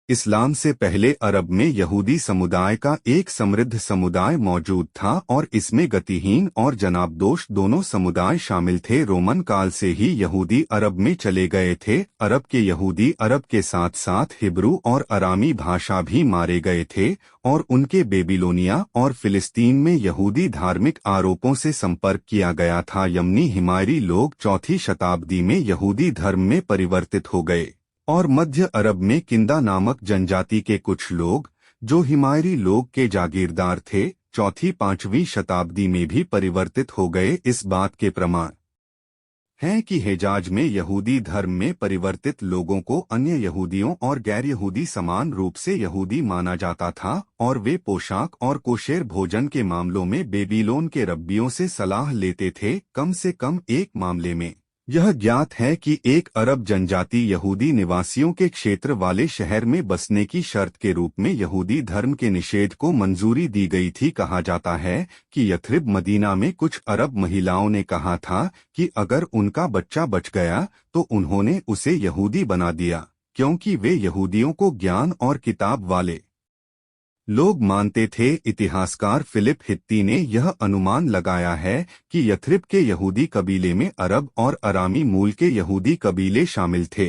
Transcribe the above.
इस्लाम से पहले अरब में यहूदी समुदाय का एक समृद्ध समुदाय मौजूद था और इसमें गतिहीन और जनाबदोश दोनों समुदाय शामिल थे। रोमन काल से ही यहूदी अरब में चले गए थे। अरब के यहूदी अरब के साथ साथ हिब्रू और अरामी भाषा भी मारे गए थे और उनके बेबीलोनिया और फिलिस्तीन में यहूदी धार्मिक आरोपों से संपर्क किया गया था। यमनी हिमायरी लोग 4वीं शताब्दी में यहूदी धर्म में परिवर्तित हो गए और मध्य अरब में किंदा नामक जनजाति के कुछ लोग, जो हिमायरी लोग के जागीरदार थे, 4वीं-5वीं शताब्दी में भी परिवर्तित हो गए। इस बात के प्रमाण हैं कि हिजाज में यहूदी धर्म में परिवर्तित लोगों को अन्य यहूदियों और गैर यहूदी समान रूप से यहूदी माना जाता था और वे पोशाक और कोशेर भोजन के मामलों में बेबीलोन के रब्बियों से सलाह लेते थे। कम से कम एक मामले में यह ज्ञात है कि एक अरब जनजाति यहूदी निवासियों के क्षेत्र वाले शहर में बसने की शर्त के रूप में यहूदी धर्म के निषेध को मंजूरी दी गई थी। कहा जाता है कि यथरिब मदीना में कुछ अरब महिलाओं ने कहा था कि अगर उनका बच्चा बच गया तो उन्होंने उसे यहूदी बना दिया, क्योंकि वे यहूदियों को ज्ञान और किताब वाले लोग मानते थे। इतिहासकार फिलिप हित्ती ने यह अनुमान लगाया है कि यथरिब के यहूदी कबीले में अरब और अरामी मूल के यहूदी कबीले शामिल थे।